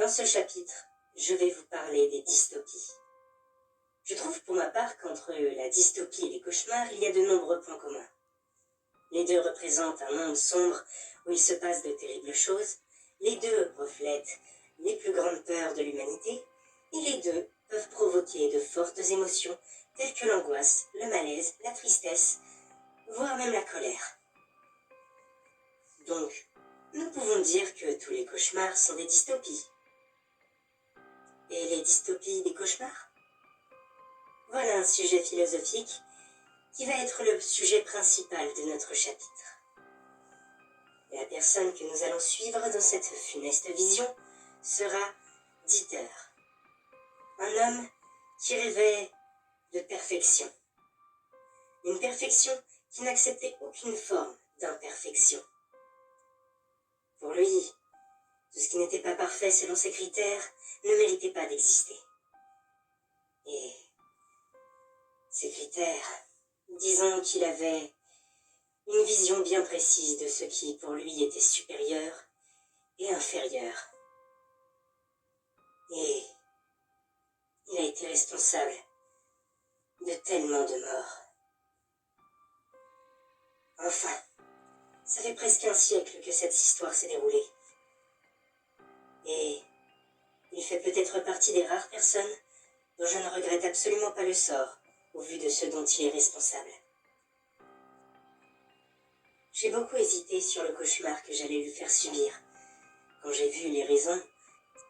Dans ce chapitre, je vais vous parler des dystopies. Je trouve pour ma part qu'entre la dystopie et les cauchemars, il y a de nombreux points communs. Les deux représentent un monde sombre où il se passe de terribles choses, les deux reflètent les plus grandes peurs de l'humanité, et les deux peuvent provoquer de fortes émotions telles que l'angoisse, le malaise, la tristesse, voire même la colère. Donc, nous pouvons dire que tous les cauchemars sont des dystopies. Et les dystopies des cauchemars? Voilà un sujet philosophique qui va être le sujet principal de notre chapitre. Et la personne que nous allons suivre dans cette funeste vision sera Dieter, un homme qui rêvait de perfection. Une perfection qui n'acceptait aucune forme d'imperfection. Pour lui, tout ce qui n'était pas parfait selon ses critères ne méritait pas d'exister. Et ces critères, disons qu'il avait une vision bien précise de ce qui pour lui était supérieur et inférieur. Et il a été responsable de tellement de morts. Enfin, ça fait presque un siècle que cette histoire s'est déroulée. Et il fait peut-être partie des rares personnes dont je ne regrette absolument pas le sort au vu de ce dont il est responsable. J'ai beaucoup hésité sur le cauchemar que j'allais lui faire subir quand j'ai vu les raisons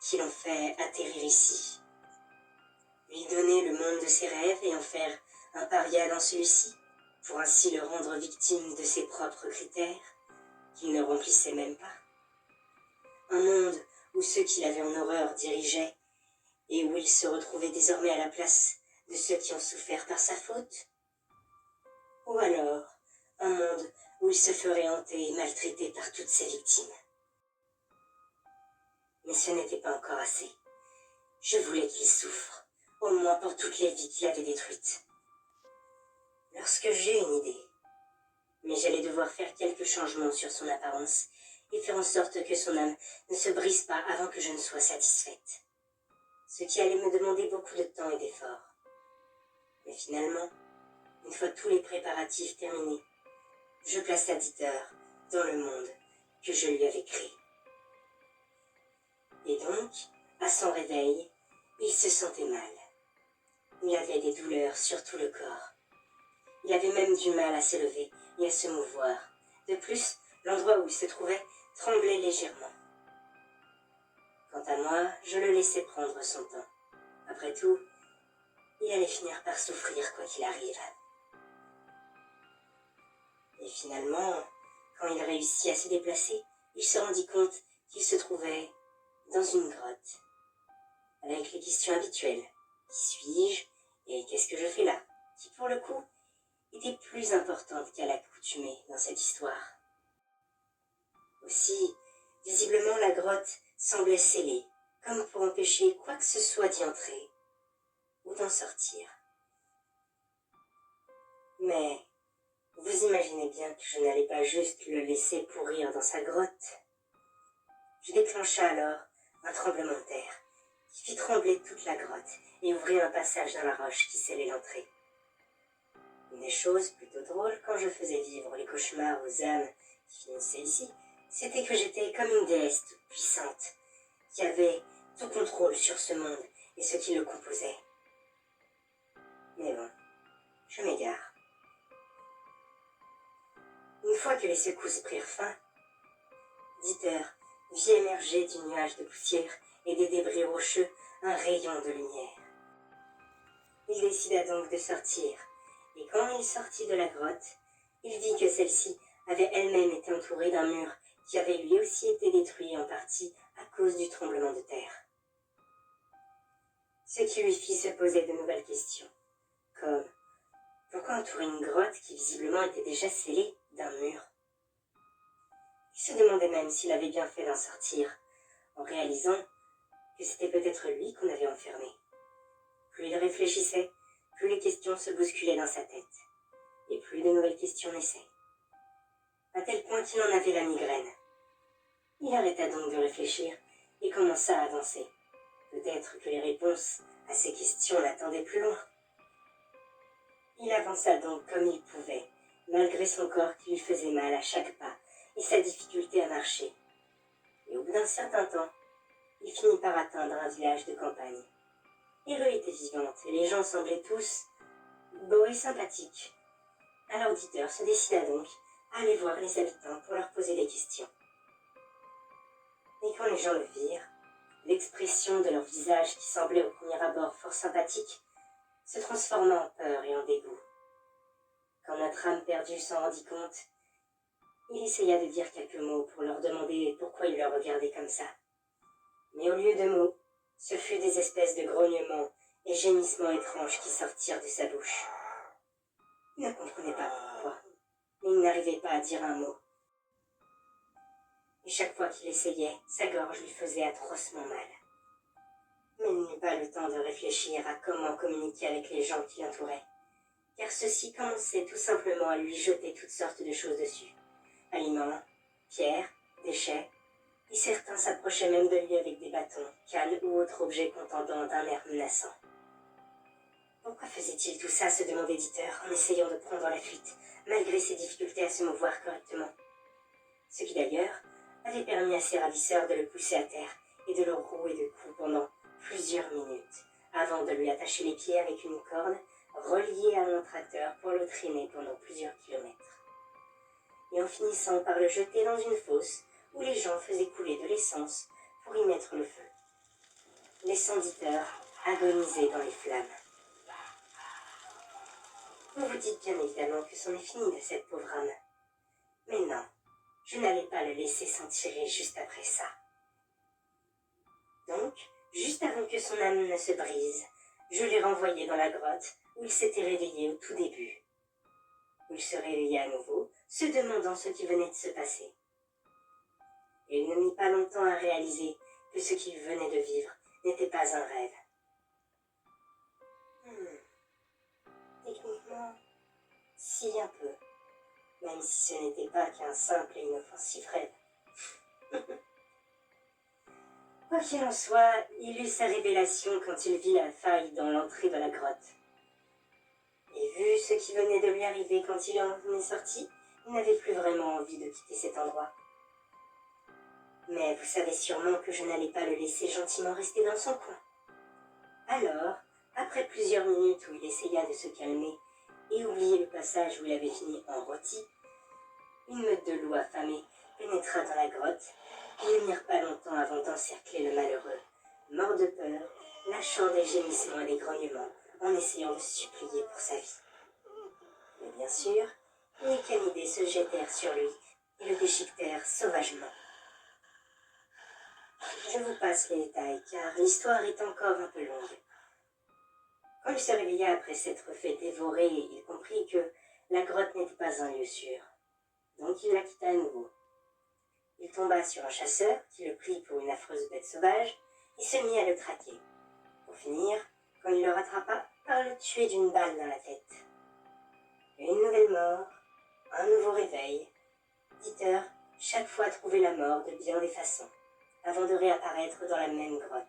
qui l'ont fait atterrir ici. Lui donner le monde de ses rêves et en faire un paria dans celui-ci, pour ainsi le rendre victime de ses propres critères, qu'il ne remplissait même pas. Un monde où ceux qu'il avait en horreur dirigeaient, et où il se retrouvait désormais à la place de ceux qui ont souffert par sa faute. Ou alors, un monde où il se ferait hanter et maltraiter par toutes ses victimes. Mais ce n'était pas encore assez. Je voulais qu'il souffre, au moins pour toutes les vies qu'il avait détruites. Lorsque j'eus une idée, mais j'allais devoir faire quelques changements sur son apparence et faire en sorte que son âme ne se brise pas avant que je ne sois satisfaite. Ce qui allait me demander beaucoup de temps et d'efforts. Mais finalement, une fois tous les préparatifs terminés, je plaçai Dieter dans le monde que je lui avais créé. Et donc, à son réveil, il se sentait mal. Il avait des douleurs sur tout le corps. Il avait même du mal à se lever et à se mouvoir. De plus, l'endroit où il se trouvait tremblait légèrement. Quant à moi, je le laissais prendre son temps. Après tout, il allait finir par souffrir quoi qu'il arrive. Et finalement, quand il réussit à se déplacer, il se rendit compte qu'il se trouvait dans une grotte, avec les questions habituelles. Qui suis-je et qu'est-ce que je fais là? Qui pour le coup était plus importante qu'à l'accoutumée dans cette histoire. Aussi, visiblement la grotte semblait scellée, comme pour empêcher quoi que ce soit d'y entrer ou d'en sortir. Mais vous imaginez bien que je n'allais pas juste le laisser pourrir dans sa grotte. Je déclencha alors un tremblement de terre qui fit trembler toute la grotte et ouvrit un passage dans la roche qui scellait l'entrée. Une des choses plutôt drôles quand je faisais vivre les cauchemars aux âmes qui finissaient ici, c'était que j'étais comme une déesse toute puissante, qui avait tout contrôle sur ce monde et ce qui le composait. Mais bon, je m'égare. Une fois que les secousses prirent fin, Dieter vit émerger du nuage de poussière et des débris rocheux un rayon de lumière. Il décida donc de sortir, et quand il sortit de la grotte, il vit que celle-ci avait elle-même été entourée d'un mur qui avait lui aussi été détruit en partie à cause du tremblement de terre. Ce qui lui fit se poser de nouvelles questions, comme pourquoi entourer une grotte qui visiblement était déjà scellée d'un mur? Il se demandait même s'il avait bien fait d'en sortir, en réalisant que c'était peut-être lui qu'on avait enfermé. Plus il réfléchissait, plus les questions se bousculaient dans sa tête, et plus de nouvelles questions naissaient. À tel point qu'il en avait la migraine. Il arrêta donc de réfléchir et commença à avancer. Peut-être que les réponses à ces questions l'attendaient plus loin. Il avança donc comme il pouvait, malgré son corps qui lui faisait mal à chaque pas et sa difficulté à marcher. Et au bout d'un certain temps, il finit par atteindre un village de campagne. Les rues étaient vivantes et les gens semblaient tous beaux et sympathiques. Alors Dieter se décida donc à aller voir les habitants pour leur poser des questions. Et quand les gens le virent, l'expression de leur visage qui semblait au premier abord fort sympathique se transforma en peur et en dégoût. Quand notre âme perdue s'en rendit compte, il essaya de dire quelques mots pour leur demander pourquoi ils le regardaient comme ça. Mais au lieu de mots, ce fut des espèces de grognements et gémissements étranges qui sortirent de sa bouche. Il ne comprenait pas pourquoi, mais il n'arrivait pas à dire un mot. Et chaque fois qu'il essayait, sa gorge lui faisait atrocement mal. Mais il n'eut pas le temps de réfléchir à comment communiquer avec les gens qui l'entouraient, car ceux-ci commençaient tout simplement à lui jeter toutes sortes de choses dessus. Aliments, pierres, déchets, et certains s'approchaient même de lui avec des bâtons, cannes ou autres objets contendant d'un air menaçant. Pourquoi faisait-il tout ça, se demandait Dieter, en essayant de prendre la fuite, malgré ses difficultés à se mouvoir correctement. Ce qui d'ailleurs avait permis à ses ravisseurs de le pousser à terre et de le rouer de coups pendant plusieurs minutes, avant de lui attacher les pieds avec une corde reliée à un tracteur pour le traîner pendant plusieurs kilomètres. Et en finissant par le jeter dans une fosse où les gens faisaient couler de l'essence pour y mettre le feu, laissant Dieter agoniser dans les flammes. Vous vous dites bien évidemment que c'en est fini de cette pauvre âme. Mais non, je n'allais pas le laisser s'en tirer juste après ça. Donc, juste avant que son âme ne se brise, je l'ai renvoyé dans la grotte où il s'était réveillé au tout début. Il se réveilla à nouveau, se demandant ce qui venait de se passer. Et il ne mit pas longtemps à réaliser que ce qu'il venait de vivre n'était pas un rêve. Techniquement, si un peu, même si ce n'était pas qu'un simple et inoffensif rêve. Quoi qu'il en soit, il eut sa révélation quand il vit la faille dans l'entrée de la grotte. Et vu ce qui venait de lui arriver quand il en est sorti, il n'avait plus vraiment envie de quitter cet endroit. Mais vous savez sûrement que je n'allais pas le laisser gentiment rester dans son coin. Alors, après plusieurs minutes où il essaya de se calmer et oublier le passage où il avait fini en rôti, une meute de loups affamés pénétra dans la grotte et ils mirent pas longtemps avant d'encercler le malheureux, mort de peur, lâchant des gémissements et des grognements en essayant de supplier pour sa vie. Mais bien sûr, les canidés se jetèrent sur lui et le déchiquetèrent sauvagement. Je vous passe les détails car l'histoire est encore un peu longue. Quand il se réveilla après s'être fait dévorer, il comprit que la grotte n'était pas un lieu sûr. Donc il la quitta à nouveau. Il tomba sur un chasseur qui le prit pour une affreuse bête sauvage et se mit à le traquer. Pour finir, quand il le rattrapa, par le tuer d'une balle dans la tête. Une nouvelle mort, un nouveau réveil. Dieter chaque fois trouvait la mort de bien des façons, avant de réapparaître dans la même grotte.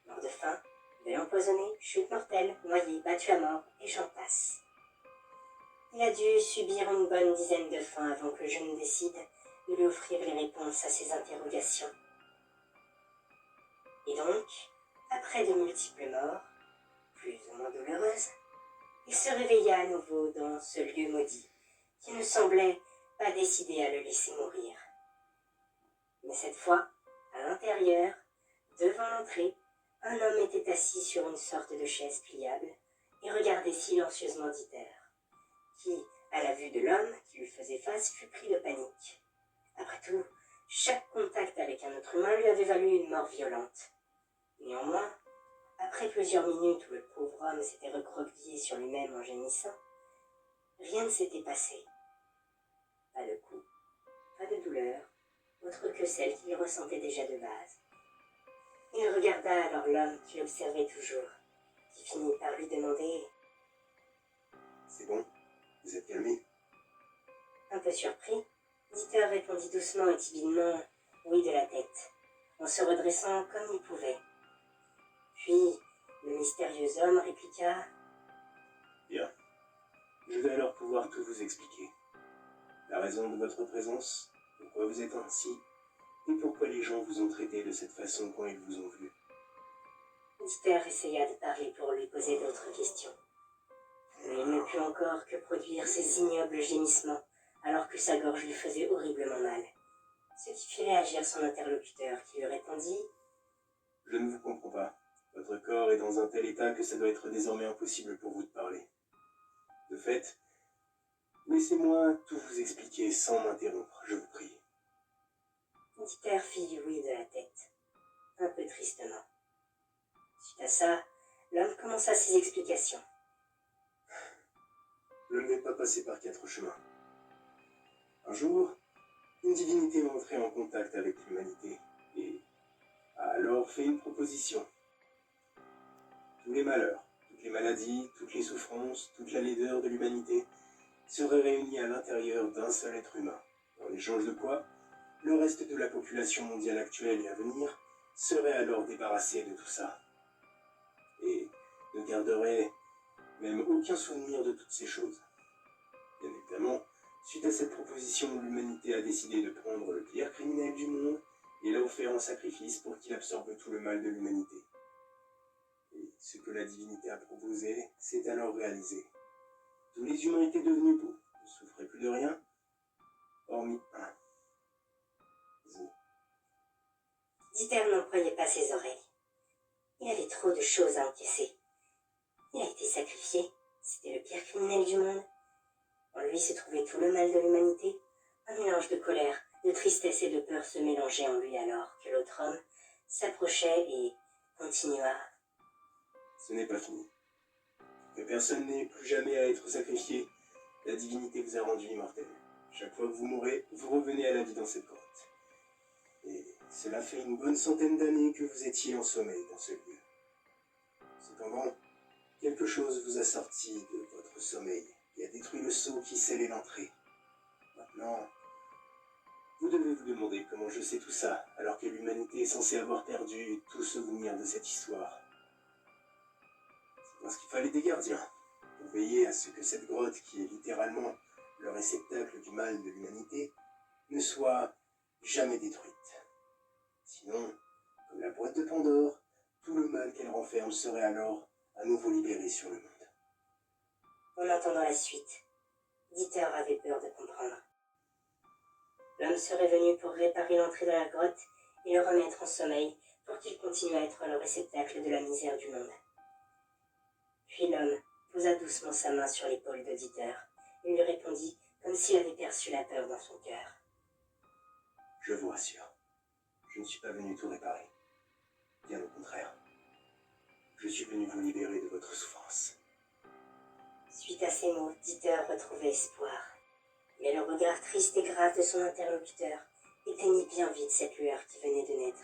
Mort de faim, belle empoisonnée, chute mortelle, noyé, battu à mort, et j'en passe. Il a dû subir une bonne dizaine de fins avant que je ne décide de lui offrir les réponses à ses interrogations. Et donc, après de multiples morts, plus ou moins douloureuses, il se réveilla à nouveau dans ce lieu maudit, qui ne semblait pas décidé à le laisser mourir. Mais cette fois, à l'intérieur, devant l'entrée, un homme était assis sur une sorte de chaise pliable et regardait silencieusement Dieter, qui, à la vue de l'homme qui lui faisait face, fut pris de panique. Après tout, chaque contact avec un autre humain lui avait valu une mort violente. Néanmoins, après plusieurs minutes où le pauvre homme s'était recroquevillé sur lui-même en gémissant, rien ne s'était passé. Pas de coup, pas de douleur, autre que celle qu'il ressentait déjà de base. Il regarda alors l'homme qui l'observait toujours, qui finit par lui demander « C'est bon, vous êtes calmé ?» Un peu surpris, Dieter répondit doucement et timidement oui de la tête. en se redressant comme il pouvait. Puis, le mystérieux homme répliqua « Bien. Je vais alors pouvoir tout vous expliquer. La raison de votre présence, pourquoi vous êtes ainsi, et pourquoi les gens vous ont traité de cette façon quand ils vous ont vu. » Dieter essaya de parler pour lui poser d'autres questions. Mais il ne put encore que produire ces ignobles gémissements, alors que sa gorge lui faisait horriblement mal. Ce qui fit réagir son interlocuteur, qui lui répondit « Je ne vous comprends pas. Votre corps est dans un tel état que ça doit être désormais impossible pour vous de parler. De fait, laissez-moi tout vous expliquer sans m'interrompre, je vous prie. » Dieter fit oui de la tête, un peu tristement. Suite à ça, l'homme commença ses explications. Je ne vais pas passer par 4 chemins. Un jour, une divinité est entrée en contact avec l'humanité et a alors fait une proposition. Tous les malheurs, toutes les maladies, toutes les souffrances, toute la laideur de l'humanité seraient réunis à l'intérieur d'un seul être humain, en échange de quoi le reste de la population mondiale actuelle et à venir serait alors débarrassé de tout ça. Et ne garderait même aucun souvenir de toutes ces choses. Bien évidemment, suite à cette proposition, l'humanité a décidé de prendre le pire criminel du monde et l'a offert en sacrifice pour qu'il absorbe tout le mal de l'humanité. Et ce que la divinité a proposé s'est alors réalisé. Tous les humains étaient devenus beaux, ne souffraient plus de rien, hormis un. Vous. Dieter n'en croyait pas ses oreilles. Il avait trop de choses à encaisser. Il a été sacrifié, c'était le pire criminel du monde. En lui se trouvait tout le mal de l'humanité. Un mélange de colère, de tristesse et de peur se mélangeait en lui alors que l'autre homme s'approchait et continua. Ce n'est pas fini. Que personne n'ait plus jamais à être sacrifié, la divinité vous a rendu immortel. Chaque fois que vous mourrez, vous revenez à la vie dans cette grotte. Et cela fait une bonne centaine d'années que vous étiez en sommeil dans ce lieu. Cependant, quelque chose vous a sorti de votre sommeil et a détruit le sceau qui scellait l'entrée. Maintenant, vous devez vous demander comment je sais tout ça, alors que l'humanité est censée avoir perdu tout souvenir de cette histoire. C'est parce qu'il fallait des gardiens, pour veiller à ce que cette grotte, qui est littéralement le réceptacle du mal de l'humanité, ne soit jamais détruite. Sinon, comme la boîte de Pandore, tout le mal qu'elle renferme serait alors à nouveau libéré sur le monde. En entendant la suite, Dieter avait peur de comprendre. L'homme serait venu pour réparer l'entrée de la grotte et le remettre en sommeil pour qu'il continue à être le réceptacle de la misère du monde. Puis l'homme posa doucement sa main sur l'épaule de Dieter et lui répondit comme s'il avait perçu la peur dans son cœur. Je vous rassure, je ne suis pas venu tout réparer. Bien au contraire. Je suis venu vous libérer de votre souffrance. Suite à ces mots, Dieter retrouvait espoir. Mais le regard triste et grave de son interlocuteur éteignit bien vite cette lueur qui venait de naître.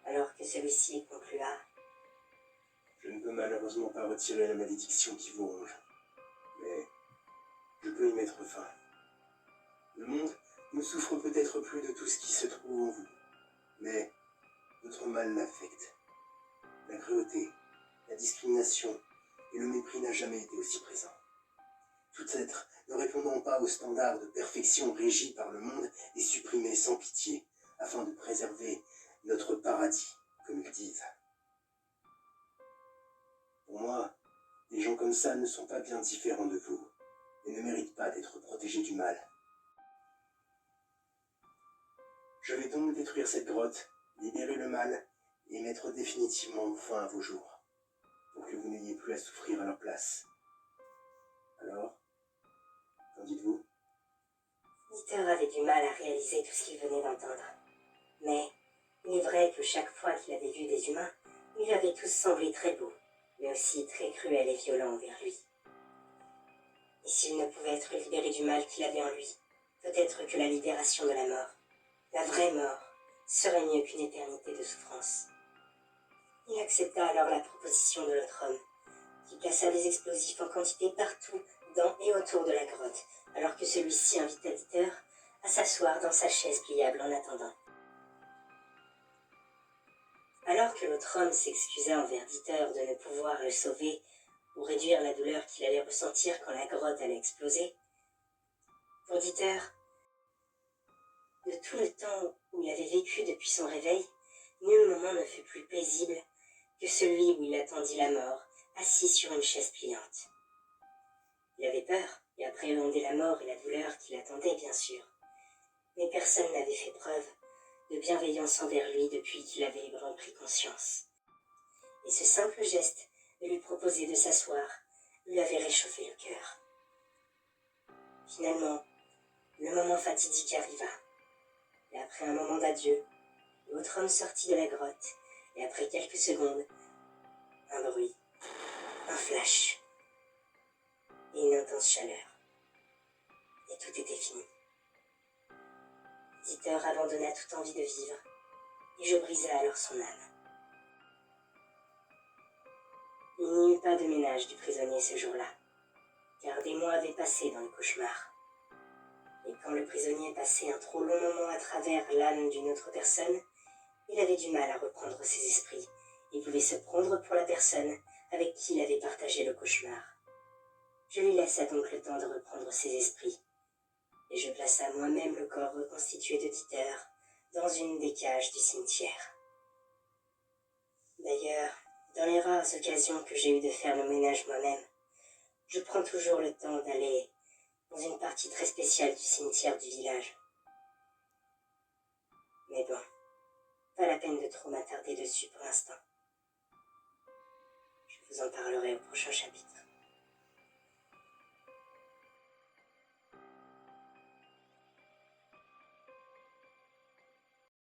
Alors que celui-ci conclua. Je ne peux malheureusement pas retirer la malédiction qui vous ronge. Mais je peux y mettre fin. Le monde ne souffre peut-être plus de tout ce qui se trouve en vous. Mais votre mal l'affecte. La cruauté, la discrimination et le mépris n'a jamais été aussi présents. Tout être ne répondant pas aux standards de perfection régis par le monde est supprimé sans pitié, afin de préserver notre paradis, comme ils disent. Pour moi, des gens comme ça ne sont pas bien différents de vous, et ne méritent pas d'être protégés du mal. Je vais donc détruire cette grotte, libérer le mal, et mettre définitivement fin à vos jours, pour que vous n'ayez plus à souffrir à leur place. Alors, qu'en dites-vous ? Dieter avait du mal à réaliser tout ce qu'il venait d'entendre. Mais il est vrai que chaque fois qu'il avait vu des humains, ils lui avaient tous semblé très beaux, mais aussi très cruels et violents envers lui. Et s'il ne pouvait être libéré du mal qu'il avait en lui, peut-être que la libération de la mort, la vraie mort, serait mieux qu'une éternité de souffrance. Il accepta alors la proposition de l'autre homme, qui plaça des explosifs en quantité partout dans et autour de la grotte, alors que celui-ci invita Dieter à s'asseoir dans sa chaise pliable en attendant. Alors que l'autre homme s'excusa envers Dieter de ne pouvoir le sauver ou réduire la douleur qu'il allait ressentir quand la grotte allait exploser, pour Dieter, de tout le temps où il avait vécu depuis son réveil, nul moment ne fut plus paisible que celui où il attendit la mort, assis sur une chaise pliante. Il avait peur et appréhendait la mort et la douleur qui l'attendaient, bien sûr, mais personne n'avait fait preuve de bienveillance envers lui depuis qu'il avait librement pris conscience. Et ce simple geste de lui proposer de s'asseoir lui avait réchauffé le cœur. Finalement, le moment fatidique arriva, et après un moment d'adieu, l'autre homme sortit de la grotte, et après quelques secondes, un bruit, un flash, et une intense chaleur. Et tout était fini. Dieter abandonna toute envie de vivre, et je brisai alors son âme. Il n'y eut pas de ménage du prisonnier ce jour-là, car des mois avaient passé dans le cauchemar. Et quand le prisonnier passait un trop long moment à travers l'âme d'une autre personne, il avait du mal à reprendre ses esprits et pouvait se prendre pour la personne avec qui il avait partagé le cauchemar. Je lui laissa donc le temps de reprendre ses esprits, et je plaça moi-même le corps reconstitué de Dieter dans une des cages du cimetière. D'ailleurs, dans les rares occasions que j'ai eues de faire le ménage moi-même, je prends toujours le temps d'aller dans une partie très spéciale du cimetière du village. Mais bon, pas la peine de trop m'attarder dessus pour l'instant. Je vous en parlerai au prochain chapitre.